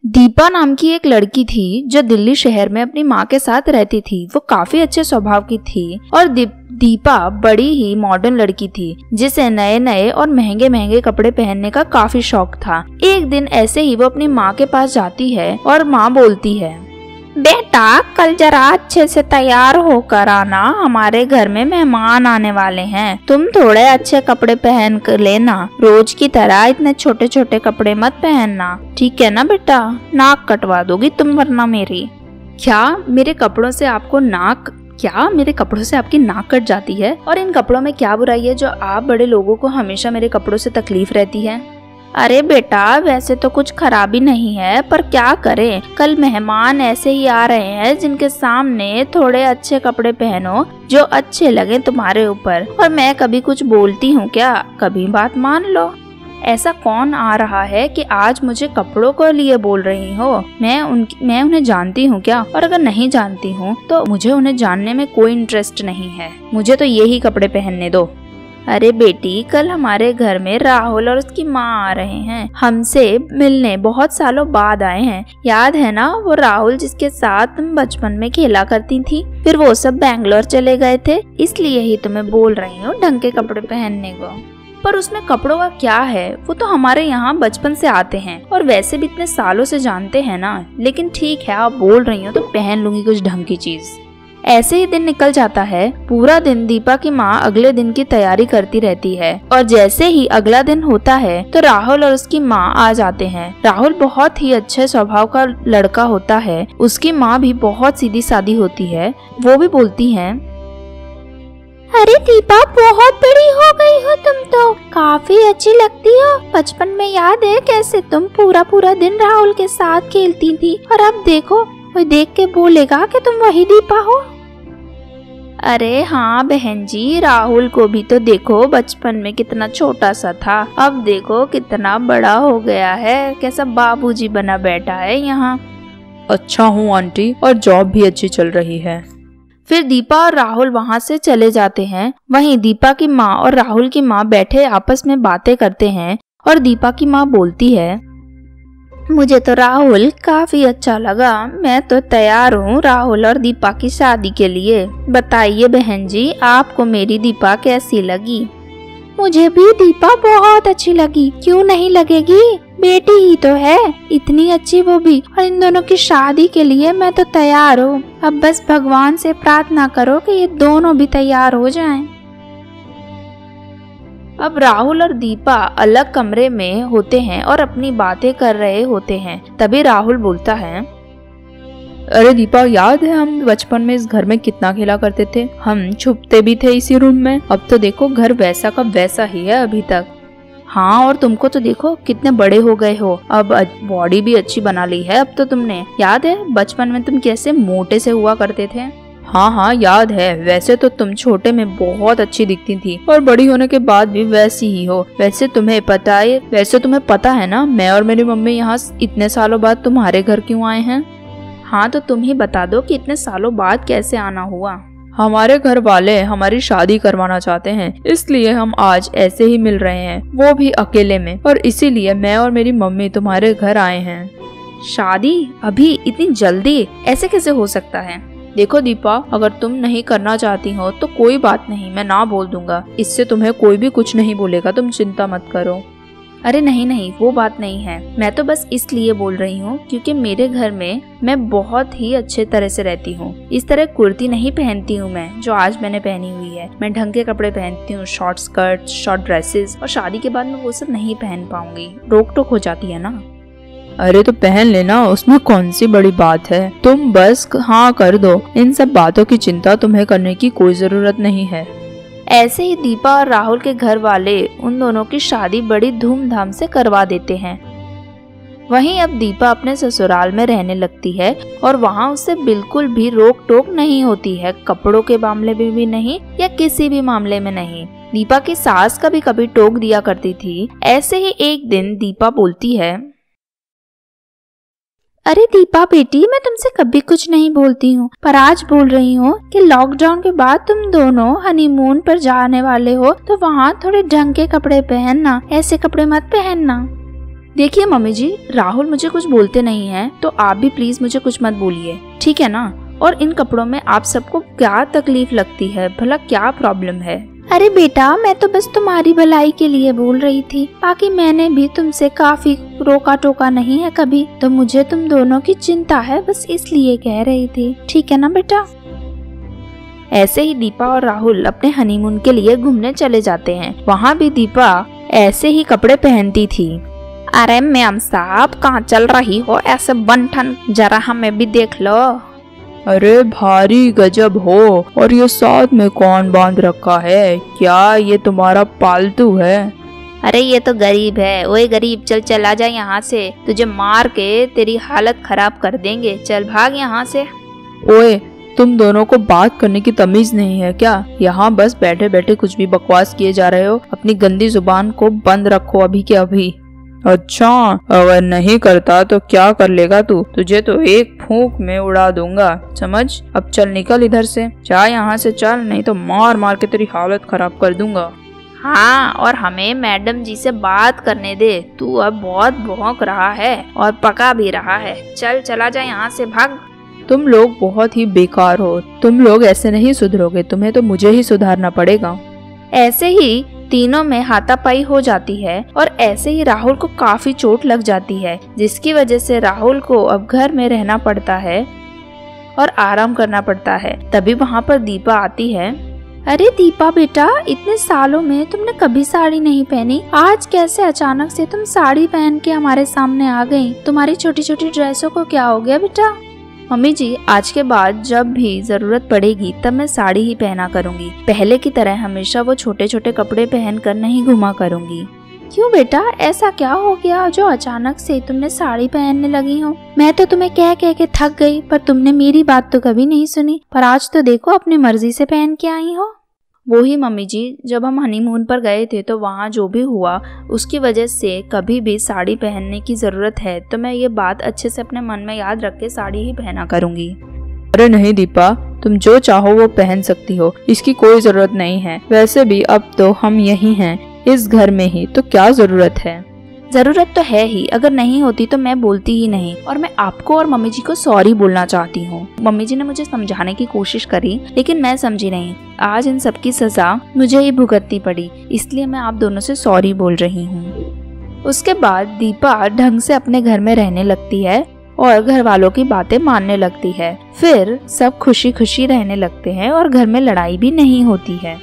दीपा नाम की एक लड़की थी जो दिल्ली शहर में अपनी माँ के साथ रहती थी। वो काफी अच्छे स्वभाव की थी और दीपा बड़ी ही मॉडर्न लड़की थी जिसे नए नए और महंगे महंगे कपड़े पहनने का काफी शौक था। एक दिन ऐसे ही वो अपनी माँ के पास जाती है और माँ बोलती है, बेटा कल जरा अच्छे से तैयार होकर आना, हमारे घर में मेहमान आने वाले हैं। तुम थोड़े अच्छे कपड़े पहन कर लेना, रोज की तरह इतने छोटे छोटे कपड़े मत पहनना, ठीक है ना बेटा? नाक कटवा दोगी तुम वरना मेरी। क्या मेरे कपड़ों से आपकी नाक कट जाती है? और इन कपड़ों में क्या बुराई है जो आप बड़े लोगों को हमेशा मेरे कपड़ों से तकलीफ रहती है? अरे बेटा वैसे तो कुछ खराबी नहीं है, पर क्या करें, कल मेहमान ऐसे ही आ रहे हैं जिनके सामने थोड़े अच्छे कपड़े पहनो जो अच्छे लगे तुम्हारे ऊपर। और मैं कभी कुछ बोलती हूँ क्या? कभी बात मान लो। ऐसा कौन आ रहा है कि आज मुझे कपड़ों को लिए बोल रही हो? मैं उन्हें जानती हूँ क्या? और अगर नहीं जानती हूँ तो मुझे उन्हें जानने में कोई इंटरेस्ट नहीं है, मुझे तो यही कपड़े पहनने दो। अरे बेटी कल हमारे घर में राहुल और उसकी माँ आ रहे हैं, हमसे मिलने बहुत सालों बाद आए हैं। याद है ना वो राहुल जिसके साथ तुम बचपन में खेला करती थी? फिर वो सब बैंगलोर चले गए थे, इसलिए ही तुम्हें बोल रही हूँ ढंग के कपड़े पहनने को। पर उसमें कपड़ों का क्या है, वो तो हमारे यहाँ बचपन से आते हैं और वैसे भी इतने सालों से जानते हैं ना। लेकिन ठीक है आप बोल रही हो तो पहन लूंगी कुछ ढंग की चीज। ऐसे ही दिन निकल जाता है। पूरा दिन दीपा की माँ अगले दिन की तैयारी करती रहती है और जैसे ही अगला दिन होता है तो राहुल और उसकी माँ आ जाते हैं। राहुल बहुत ही अच्छे स्वभाव का लड़का होता है, उसकी माँ भी बहुत सीधी सादी होती है। वो भी बोलती है, अरे दीपा बहुत बड़ी हो गई हो तुम तो, काफी अच्छी लगती हो। बचपन में याद है कैसे तुम पूरा पूरा दिन राहुल के साथ खेलती थी, और अब देखो कोई देख के बोलेगा कि तुम वही दीपा हो। अरे हाँ बहन जी, राहुल को भी तो देखो, बचपन में कितना छोटा सा था, अब देखो कितना बड़ा हो गया है, कैसा बाबूजी बना बैठा है यहाँ। अच्छा हूँ आंटी, और जॉब भी अच्छी चल रही है। फिर दीपा और राहुल वहाँ से चले जाते हैं। वहीं दीपा की माँ और राहुल की माँ बैठे आपस में बातें करते हैं और दीपा की माँ बोलती है, मुझे तो राहुल काफी अच्छा लगा, मैं तो तैयार हूँ राहुल और दीपा की शादी के लिए। बताइए बहन जी आपको मेरी दीपा कैसी लगी? मुझे भी दीपा बहुत अच्छी लगी, क्यों नहीं लगेगी, बेटी ही तो है, इतनी अच्छी वो भी, और इन दोनों की शादी के लिए मैं तो तैयार हूँ। अब बस भगवान से प्रार्थना करो कि ये दोनों भी तैयार हो जाएं। अब राहुल और दीपा अलग कमरे में होते हैं और अपनी बातें कर रहे होते हैं। तभी राहुल बोलता है, अरे दीपा याद है हम बचपन में इस घर में कितना खेला करते थे, हम छुपते भी थे इसी रूम में। अब तो देखो घर वैसा का वैसा ही है अभी तक। हाँ और तुमको तो देखो कितने बड़े हो गए हो, अब बॉडी भी अच्छी बना ली है अब तो तुमने। याद है बचपन में तुम कैसे मोटे से हुआ करते थे? हाँ याद है, वैसे तो तुम छोटे में बहुत अच्छी दिखती थी और बड़ी होने के बाद भी वैसी ही हो। वैसे तुम्हें पता है ना मैं और मेरी मम्मी यहाँ इतने सालों बाद तुम्हारे घर क्यों आए हैं? हाँ तो तुम ही बता दो कि इतने सालों बाद कैसे आना हुआ। हमारे घर वाले हमारी शादी करवाना चाहते हैं, इसलिए हम आज ऐसे ही मिल रहे हैं, वो भी अकेले में, और इसीलिए मैं और मेरी मम्मी तुम्हारे घर आए हैं। शादी अभी इतनी जल्दी ऐसे कैसे हो सकता है? देखो दीपा, अगर तुम नहीं करना चाहती हो तो कोई बात नहीं, मैं ना बोल दूंगा, इससे तुम्हें कोई भी कुछ नहीं बोलेगा, तुम चिंता मत करो। अरे नहीं वो बात नहीं है, मैं तो बस इसलिए बोल रही हूँ क्योंकि मेरे घर में मैं बहुत ही अच्छे तरह से रहती हूँ। इस तरह कुर्ती नहीं पहनती हूँ मैं जो आज मैंने पहनी हुई है। मैं ढंग के कपड़े पहनती हूँ, शॉर्ट स्कर्ट, शॉर्ट ड्रेसेस, और शादी के बाद मैं वो सब नहीं पहन पाऊंगी, रोक टोक हो जाती है ना। अरे तो पहन लेना, उसमें कौन सी बड़ी बात है, तुम बस हाँ कर दो, इन सब बातों की चिंता तुम्हें करने की कोई जरूरत नहीं है। ऐसे ही दीपा और राहुल के घर वाले उन दोनों की शादी बड़ी धूमधाम से करवा देते हैं। वहीं अब दीपा अपने ससुराल में रहने लगती है और वहाँ उसे बिल्कुल भी रोक टोक नहीं होती है, कपड़ों के मामले में भी नहीं या किसी भी मामले में नहीं। दीपा की सास कभी कभी टोक दिया करती थी। ऐसे ही एक दिन दीपा बोलती है, अरे दीपा बेटी, मैं तुमसे कभी कुछ नहीं बोलती हूँ, पर आज बोल रही हूँ कि लॉकडाउन के बाद तुम दोनों हनीमून पर जाने वाले हो तो वहाँ थोड़े ढंग के कपड़े पहनना, ऐसे कपड़े मत पहनना। देखिए मम्मी जी, राहुल मुझे कुछ बोलते नहीं है, तो आप भी प्लीज मुझे कुछ मत बोलिए, ठीक है ना। और इन कपड़ों में आप सबको क्या तकलीफ लगती है, भला क्या प्रॉब्लम है? अरे बेटा, मैं तो बस तुम्हारी भलाई के लिए बोल रही थी, बाकी मैंने भी तुमसे काफी रोका टोका नहीं है कभी, तो मुझे तुम दोनों की चिंता है, बस इसलिए कह रही थी, ठीक है ना बेटा। ऐसे ही दीपा और राहुल अपने हनीमून के लिए घूमने चले जाते हैं। वहाँ भी दीपा ऐसे ही कपड़े पहनती थी। अरे मैम साहब, कहाँ चल रही हो ऐसे बन ठन, जरा हमें भी देख लो। अरे भारी गजब हो, और ये साथ में कौन बांध रखा है, क्या ये तुम्हारा पालतू है? अरे ये तो गरीब है। ओए गरीब, चल चला जा यहाँ से, तुझे मार के तेरी हालत खराब कर देंगे, चल भाग यहाँ से। ओए, तुम दोनों को बात करने की तमीज नहीं है क्या? यहाँ बस बैठे बैठे कुछ भी बकवास किए जा रहे हो। अपनी गंदी जुबान को बंद रखो अभी के अभी। अच्छा, अगर नहीं करता तो क्या कर लेगा तू? तुझे तो एक फूंक में उड़ा दूंगा, समझ। अब चल निकल इधर से, जा यहाँ से चल, नहीं तो मार मार के तेरी हालत खराब कर दूंगा। हाँ, और हमें मैडम जी से बात करने दे, तू अब बहुत भौंक रहा है और पका भी रहा है। चल चला जा यहाँ से, भाग। तुम लोग बहुत ही बेकार हो, तुम लोग ऐसे नहीं सुधरोगे, तुम्हें तो मुझे ही सुधारना पड़ेगा। ऐसे ही तीनों में हाथापाई हो जाती है और ऐसे ही राहुल को काफी चोट लग जाती है, जिसकी वजह से राहुल को अब घर में रहना पड़ता है और आराम करना पड़ता है। तभी वहाँ पर दीपा आती है। अरे दीपा बेटा, इतने सालों में तुमने कभी साड़ी नहीं पहनी, आज कैसे अचानक से तुम साड़ी पहन के हमारे सामने आ गई? तुम्हारी छोटी छोटी ड्रेसों को क्या हो गया बेटा? मम्मी जी, आज के बाद जब भी जरूरत पड़ेगी तब मैं साड़ी ही पहना करूंगी, पहले की तरह हमेशा वो छोटे छोटे कपड़े पहन कर नहीं घुमा करूंगी। क्यों बेटा, ऐसा क्या हो गया जो अचानक से तुमने साड़ी पहनने लगी हो? मैं तो तुम्हें कह कह के थक गई, पर तुमने मेरी बात तो कभी नहीं सुनी, पर आज तो देखो अपनी मर्जी से पहन के आई हो। वो ही मम्मी जी, जब हम हनीमून पर गए थे तो वहाँ जो भी हुआ उसकी वजह से कभी भी साड़ी पहनने की ज़रूरत है तो मैं ये बात अच्छे से अपने मन में याद रख के साड़ी ही पहना करूँगी। अरे नहीं दीपा, तुम जो चाहो वो पहन सकती हो, इसकी कोई ज़रूरत नहीं है। वैसे भी अब तो हम यही हैं, इस घर में ही, तो क्या ज़रूरत है? ज़रूरत तो है ही, अगर नहीं होती तो मैं बोलती ही नहीं। और मैं आपको और मम्मी जी को सॉरी बोलना चाहती हूँ। मम्मी जी ने मुझे समझाने की कोशिश करी लेकिन मैं समझी नहीं। आज इन सब की सजा मुझे ही भुगतनी पड़ी, इसलिए मैं आप दोनों से सॉरी बोल रही हूँ। उसके बाद दीपा ढंग से अपने घर में रहने लगती है और घर वालों की बातें मानने लगती है। फिर सब खुशी खुशी रहने लगते हैं और घर में लड़ाई भी नहीं होती है।